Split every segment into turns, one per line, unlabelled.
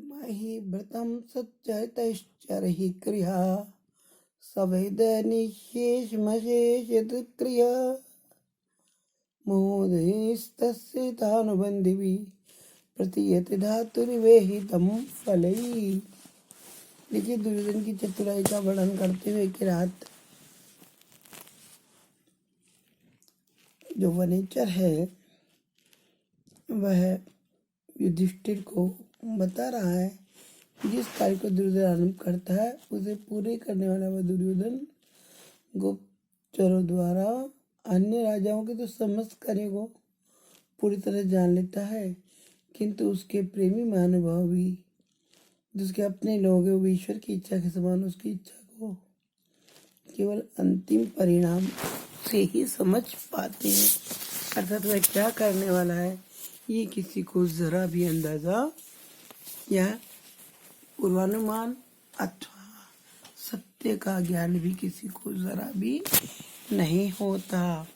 मही व्रतम सच्चरितश्चरहि क्रिया सवेदनिशेषमशेषत क्रिया मोदस्तस्य तानुबन्धिवि प्रतीयते धातुर्विहितं फलैः। देखिए दुर्योधन की चतुराई का वर्णन करते हुए कि रात जो वनेचर है वह युधिष्ठिर को बता रहा है जिस कार्य को दुर्योधन आरंभ करता है उसे पूरे करने वाला वह दुर्योधन गुप्तचरों द्वारा अन्य राजाओं के तो समस्त कार्य को पूरी तरह जान लेता है, किंतु उसके प्रेमी महानुभावी जिसके अपने लोग हैं वो ईश्वर की इच्छा के समान उसकी इच्छा को केवल अंतिम परिणाम से ही समझ पाते हैं। अर्थात वह क्या करने वाला है ये किसी को जरा भी अंदाजा या पूर्वानुमान अथवा सत्य का ज्ञान भी किसी को जरा भी नहीं होता।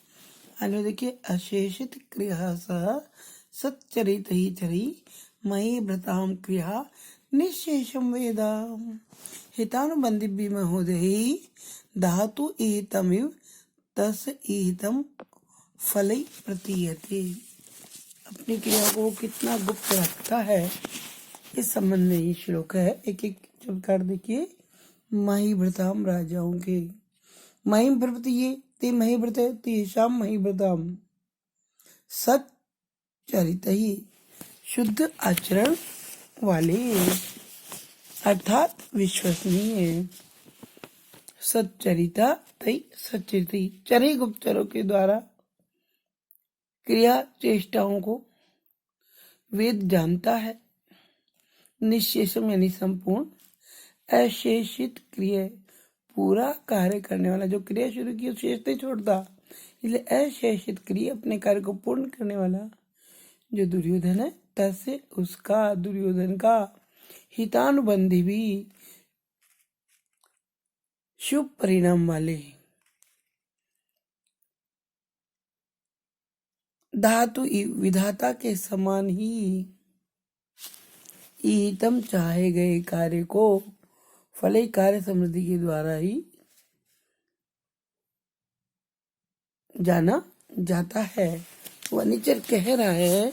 आगे देखिए अशेषित क्रिया सह सच्चरित ही चरी मयि व्रताम क्रिया निशेषम वेदा हितानुबंधि महोदय धातु ईतमिव तस ईतम फलै प्रतीयते। अपनी क्रिया को कितना गुप्त रखता है इस संबंध में ये श्लोक है। एक एक चमत्कार देखिए। मही व्रताम राजाओं के मही व्रत ये ते मही व्रत तेषाम मही व्रताम सच्चरित ही शुद्ध आचरण वाले अर्थात विश्वसनीय सच्चरिता तई सच्चरित चरे गुप्तचरों के द्वारा क्रिया चेष्टाओं को वेद जानता है। निशेषम यानी संपूर्ण अशेषित क्रिया पूरा कार्य करने वाला जो क्रिया शुरू की शेष नहीं छोड़ता, इसलिए अशेषित क्रिया अपने कार्य को पूर्ण करने वाला जो दुर्योधन है तसे उसका दुर्योधन का हितानुबंधी भी शुभ परिणाम वाले धातु विधाता के समान ही हितम चाहे गए कार्य को फल कार्य समृद्धि के द्वारा ही जाना जाता है। वनिचर कह रहा है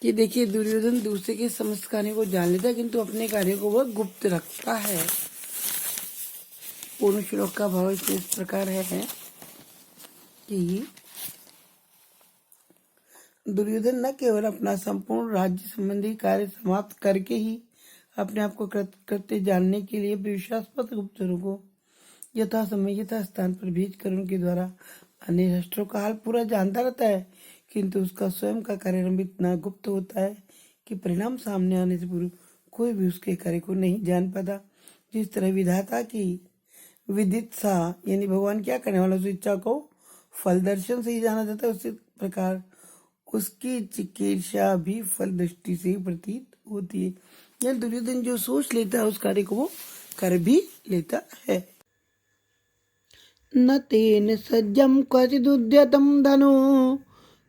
कि देखिए दुर्योधन दूसरे के समस्त कार्य को जान लेता है किंतु अपने कार्य को वह गुप्त रखता है। पूर्ण श्लोक का भाव इस प्रकार है कि दुर्योधन न केवल अपना संपूर्ण राज्य संबंधी कार्य समाप्त करके ही अपने आप को करते जानने के लिए विश्वासपात्र गुप्तचरों को यथा समय यथा स्थान पर भेज कर उनके द्वारा अन्य राष्ट्रों का हाल पूरा जानता रहता है, किंतु उसका स्वयं का कार्य इतना गुप्त होता है कि परिणाम सामने आने से पूर्व कोई भी उसके कार्य को नहीं जान पाता। जिस तरह विधाता की विदित्सा यानी भगवान क्या करने वाला उस इच्छा को फल दर्शन से ही जाना जाता है, उसी प्रकार उसकी चिकित्सा भी फल दृष्टि से ही प्रतीत होती है। यह दुर्योधन जो सोच लेता है उस कार्य को वो कर भी लेता है। न तेन सज्जम क्वचिदुद्यतं धनु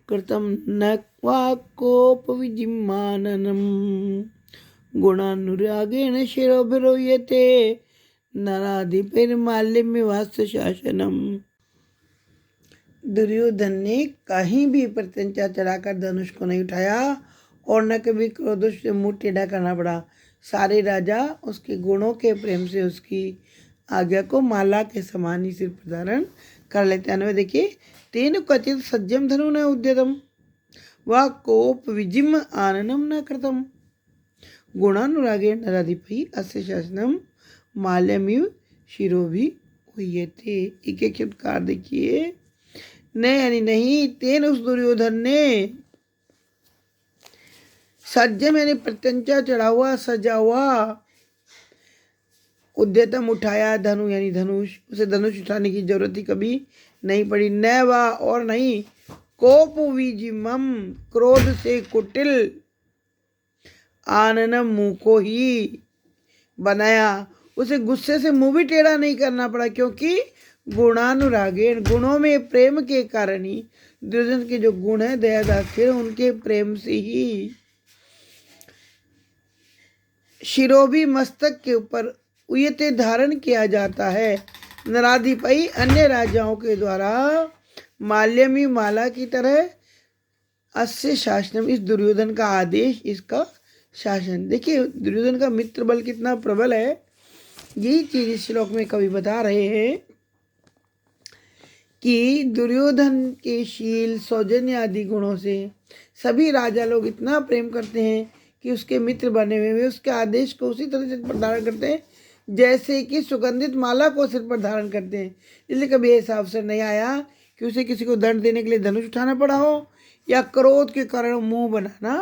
कृतं न वा कोपविजिह्माननं गुणानुरागेण शिरोभिरोह्यते नराधिपैर्माल्यमेवास्य शासनम्। दुर्योधन ने कहीं भी प्रत्यंचा चढ़ाकर धनुष को नहीं उठाया और न कभी क्रोध से मुंह टेढ़ा करना पड़ा। सारे राजा उसके गुणों के प्रेम से उसकी आज्ञा को माला के समान ही सिर पर धारण कर लेते हैं। देखिए तेन क्वचित सज्जम धनु न उद्यतम व कोप विजिम आननम न कृतम गुणानुरागे नराधिपै अस्य शासनम माल्यमिव शिरोभि हुयते। एक एक चमत्कार देखिए। नहीं यानी नहीं तेन उस दुर्योधन ने सज्जम यानी प्रत्यंचा चढ़ा हुआ सजा हुआ उद्यतम उठाया धनु यानी धनुष उसे धनुष उठाने की जरूरत ही कभी नहीं पड़ी। न वा और नहीं कोप विजिमम क्रोध से कुटिल आननम मुंह को ही बनाया, उसे गुस्से से मुंह भी टेढ़ा नहीं करना पड़ा क्योंकि गुणानुरागेण गुणों में प्रेम के कारण ही दुर्योधन के जो गुण है दया दाक्षिण्य उनके प्रेम से ही शिरोभी मस्तक के ऊपर उयते धारण किया जाता है। नराधिपति अन्य राजाओं के द्वारा माल्यमी माला की तरह अस्य शासनम, इस दुर्योधन का आदेश, इसका शासन। देखिए दुर्योधन का मित्र बल कितना प्रबल है, यही चीज इस श्लोक में कवि बता रहे हैं कि दुर्योधन के शील सौजन्य आदि गुणों से सभी राजा लोग इतना प्रेम करते हैं कि उसके मित्र बने हुए वे उसके आदेश को उसी तरह से धारण करते हैं जैसे कि सुगंधित माला को सिर पर धारण करते हैं। इसलिए कभी ऐसा अवसर नहीं आया कि उसे किसी को दंड देने के लिए धनुष उठाना पड़ा हो या क्रोध के कारण मुंह बनाना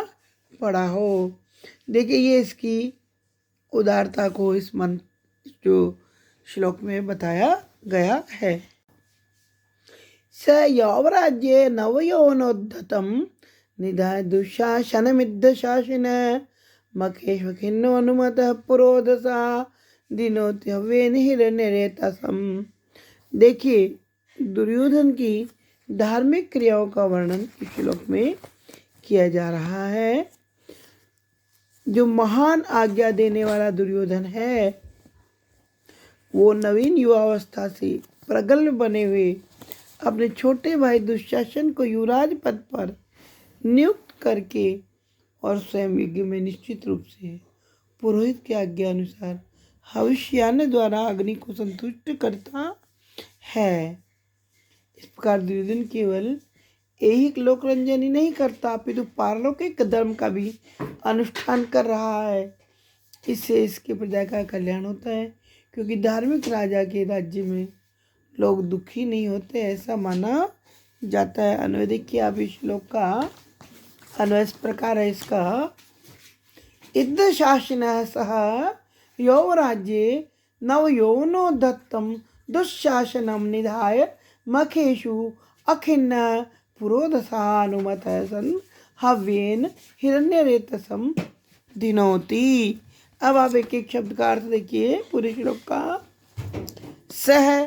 पड़ा हो। देखिए ये इसकी उदारता को इस मंत्र जो श्लोक में बताया गया है। स यौवराज्ये नवयोनोद्धतं निधाय दुःशासनमिद्ध शासन मखेश्वखिन्नो अनुमतः पुरोधसा दिनोति हव्येन हिरण्यरेतसम। देखिए दुर्योधन की धार्मिक क्रियाओं का वर्णन इस श्लोक में किया जा रहा है। जो महान आज्ञा देने वाला दुर्योधन है वो नवीन युवावस्था से प्रगल्भ बने हुए अपने छोटे भाई दुशासन को युवराज पद पर नियुक्त करके और स्वयं यज्ञ में निश्चित रूप से पुरोहित की आज्ञा अनुसार हविष्यान्न द्वारा अग्नि को संतुष्ट करता है। इस प्रकार दुर्योधन केवल ऐहिक लोकरंजन ही नहीं करता अपितु पारलौकिक धर्म का भी अनुष्ठान कर रहा है। इससे इसके प्रजा का कल्याण होता है, क्योंकि धार्मिक राजा के राज्य में लोग दुखी नहीं होते ऐसा माना जाता है। अन्वय देखिए आप इस श्लोक का अन्वय इस प्रकार है इसका। इद्ध शासनः सह यौवराज्ये नवयोनो दत्तं दुःशासनं निधाय मखेषु अखिन्न पुरोधसानुमतः सन् हव्येन हिरण्यरेतसं दिनोति। अब आप एक एक शब्द का अर्थ देखिए पूरे श्लोक का। सह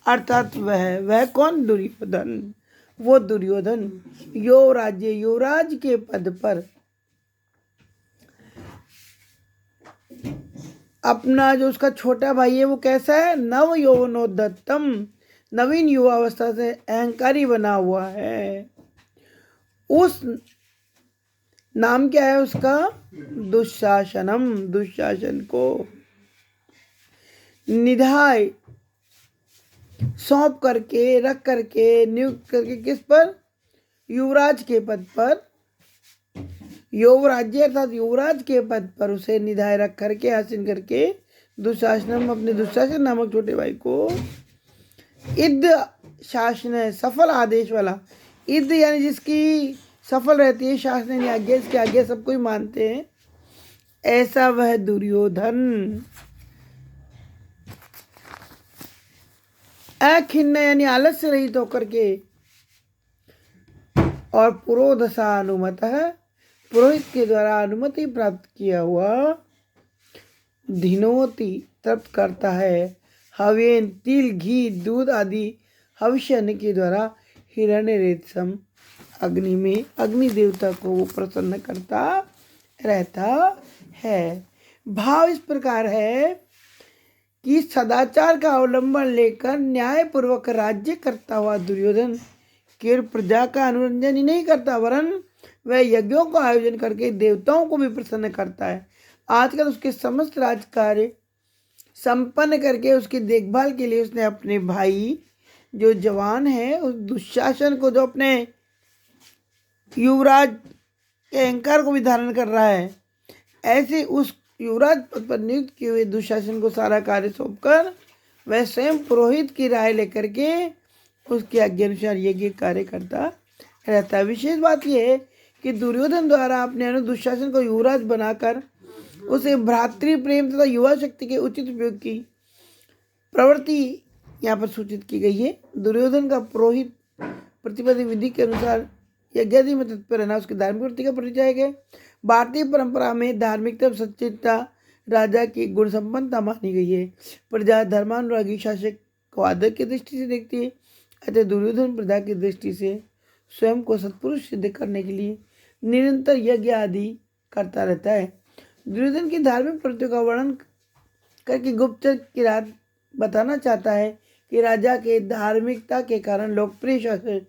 अर्थात वह कौन? दुर्योधन। वो दुर्योधन युवराज्य युवराज के पद पर अपना जो उसका छोटा भाई है वो कैसा है? नव यौवनोद्धतम, नवीन युवावस्था से अहंकारी बना हुआ है। उस नाम क्या है उसका? दुशासनम, दुशासन को निधाय सौंप करके रख करके नियुक्त करके किस पर? युवराज के पद पर। युवराज्य अर्थात युवराज के पद पर उसे निधाय रख करके आसीन करके दुशासनम, अपने दुशासन नामक छोटे भाई को इद्ध शासन है, सफल आदेश वाला। इद्ध यानी जिसकी सफल रहती है शासन यानी आज्ञा, इसकी आज्ञा सबको ही मानते हैं, ऐसा वह दुर्योधन। अखिन्न यानी आलस्य रहित होकर के और पुरोधसा अनुमत है, पुरोहित के द्वारा अनुमति प्राप्त किया हुआ, धिनोति तृप्त करता है, हवेन तिल घी दूध आदि हविष्य के द्वारा हिरण्य रेतसम अग्नि में अग्नि देवता को वो प्रसन्न करता रहता है। भाव इस प्रकार है कि सदाचार का अवलंबन लेकर न्यायपूर्वक राज्य करता हुआ दुर्योधन केवल प्रजा का अनुरंजन ही नहीं करता वरन वह यज्ञों का आयोजन करके देवताओं को भी प्रसन्न करता है। आजकल उसके समस्त राजकार्य संपन्न करके उसकी देखभाल के लिए उसने अपने भाई जो जवान है उस दुशासन को, जो अपने युवराज के अहंकार को भी धारण कर रहा है, ऐसे उस युवराज पद पर नियुक्त किए हुए दुशासन को सारा कार्य सौंपकर वह स्वयं पुरोहित की राय लेकर के उसकी आज्ञा अनुसार यज्ञ कार्य करता रहता है। विशेष बात यह है कि दुर्योधन द्वारा अपने दुशासन को युवराज बनाकर उसे भ्रातृ प्रेम तथा युवा शक्ति के उचित उपयोग की प्रवृत्ति यहाँ पर सूचित की गई है। दुर्योधन का पुरोहित प्रतिपत्ति विधि के अनुसार यज्ञादि में तत्पर रहना उसकी धार्मिक वृत्ति का परिचय है। भारतीय परंपरा में धार्मिकता सच्चिता राजा की गुण संपन्नता मानी गई है। प्रजा धर्मानुरागी शासक को आदर की दृष्टि से देखती है, अतः दुर्योधन प्रजा की दृष्टि से स्वयं को सत्पुरुष सिद्ध करने के लिए निरंतर यज्ञ आदि करता रहता है। दुर्योधन की धार्मिक प्रवृत्तियों का वर्णन करके गुप्तचर की रात बताना चाहता है कि राजा के धार्मिकता के कारण लोकप्रिय शासक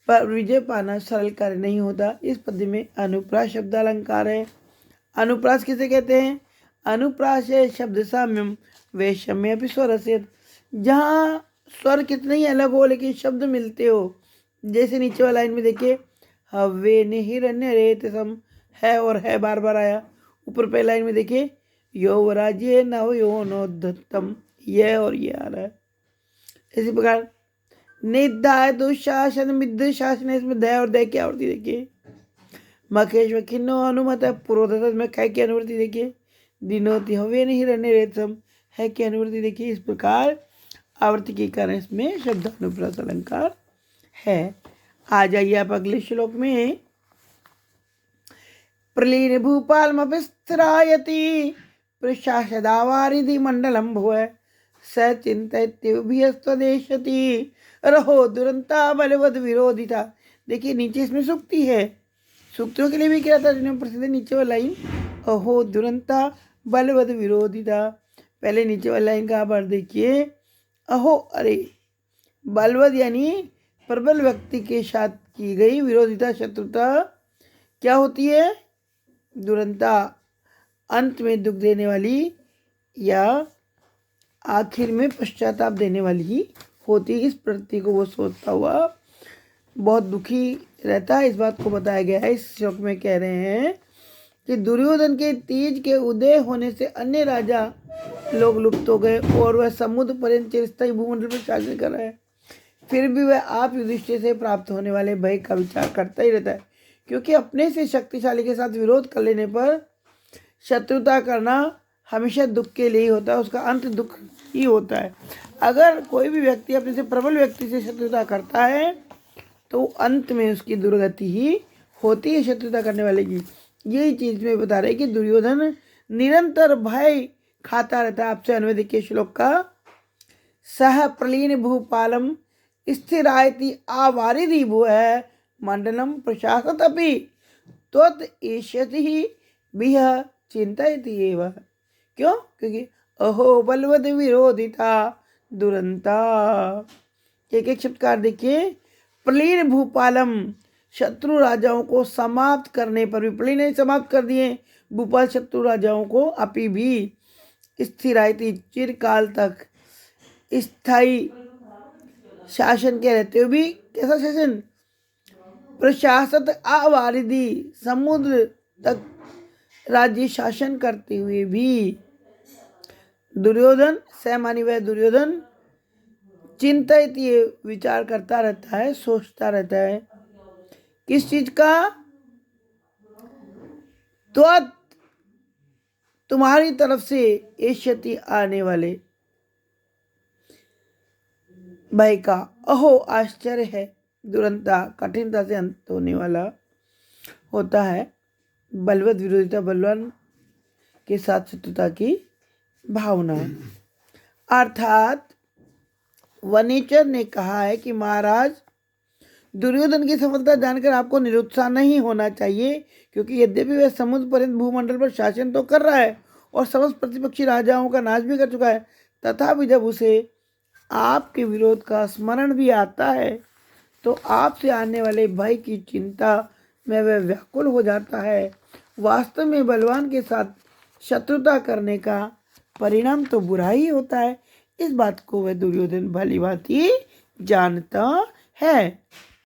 पर विजय पाना सरल कार्य नहीं होता। इस पद्य में अनुप्रास शब्द अलंकार है। अनुप्रास किसे कहते हैं? अनुप्रास है शब्द साम्यम वैषम्य भी स्वर से, जहाँ स्वर कितने ही अलग हो लेकिन शब्द मिलते हो। जैसे नीचे वाला लाइन में देखिए, हवे ने हिरण्य रेत सम, है और है बार बार आया। ऊपर पहले लाइन में देखिए, यौवराज्य नव यो नोद्धतम, यह और ये आ रहा है। इसी प्रकार निध्याय दुशासन मिद्र शासन, इसमें दया और दया की आवृत्ति देखिए। मखेश्वर खिन्नो अनुमत पूर्वोदत में कै की अनुवृत्ति देखिए। दिनोति हवे नहीं रहने रेतम, है की अनुवृत्ति देखिए। इस प्रकार आवृत्ति के कारण इसमें शब्द अनुप्रास अलंकार है। आ जाइए आप अगले श्लोक में। प्रलीन भूपालमपिस्थिरायति प्रशासदावारिधि मंडलम भुव स चिंतयत्यभियस्वदेशति रहो दुरंता बलवद विरोधिता। देखिए नीचे इसमें सूक्ति है, सूक्तियों के लिए भी क्या था प्रसिद्ध नीचे वाला लाइन, अहो दुरंता बलवद विरोधिता। पहले नीचे वाला लाइन का बार देखिए, अहो अरे, बलवद यानी प्रबल व्यक्ति के साथ की गई विरोधिता शत्रुता क्या होती है? दुरंता, अंत में दुख देने वाली या आखिर में पश्चाताप देने वाली ही होती। इस प्रवृत्ति को वो सोचता हुआ बहुत दुखी रहता है। इस बात को बताया गया है। इस श्लोक में कह रहे हैं कि दुर्योधन के तेज के उदय होने से अन्य राजा लोग लुप्त हो गए और वह समुद्र पर्यंत चिरस्थायी भूमंडल पर शासन कर रहा है। फिर भी वह आप युधिष्ठिर से प्राप्त होने वाले भय का विचार करता ही रहता है, क्योंकि अपने से शक्तिशाली के साथ विरोध कर लेने पर शत्रुता करना हमेशा दुख के लिए ही होता है, उसका अंत दुख ही होता है। अगर कोई भी व्यक्ति अपने से प्रबल व्यक्ति से शत्रुता करता है तो अंत में उसकी दुर्गति ही होती है शत्रुता करने वाले की। यही चीज में बता रहे कि दुर्योधन निरंतर भय खाता रहता है। आपसे अनुवाद देखिए श्लोक का, सह प्रलीन भूपालम स्थिरायति आवारिधि भुव मंडलम प्रशासत अपि त्वत् ईष्यति ही बिह चिंतयति एव। क्यों? क्योंकि अहो बलवद विरोधिता दुरंता। एक एक शब्दकार देखिए, प्रलीन भूपालम, शत्रु राजाओं को समाप्त करने पर भी, प्रलीन समाप्त कर दिए भूपाल शत्रु राजाओं को, अपि भी स्थिरायति चिरकाल तक स्थायी शासन के रहते हुए भी, कैसा शासन? प्रशासत आवारिधि, समुद्र तक राज्य शासन करते हुए भी दुर्योधन, सैमानी वह दुर्योधन, चिंतित ये विचार करता रहता है, सोचता रहता है किस चीज का? तो तुम्हारी तरफ से एष्यति आने वाले भय का। अहो आश्चर्य है, दुरंता कठिनता से अंत होने वाला होता है। बलवद विरोधिता, बलवान के साथ शत्रुता की भावना। अर्थात वनेचर ने कहा है कि महाराज, दुर्योधन की सफलता जानकर आपको निरुत्साह नहीं होना चाहिए, क्योंकि यद्यपि वह समुद्र पर्यंत भूमंडल पर शासन तो कर रहा है और समस्त प्रतिपक्षी राजाओं का नाश भी कर चुका है, तथापि जब उसे आपके विरोध का स्मरण भी आता है तो आपसे आने वाले भय की चिंता में वह व्याकुल हो जाता है। वास्तव में बलवान के साथ शत्रुता करने का परिणाम तो बुरा ही होता है। इस बात को वह दुर्योधन भली भांति जानता है।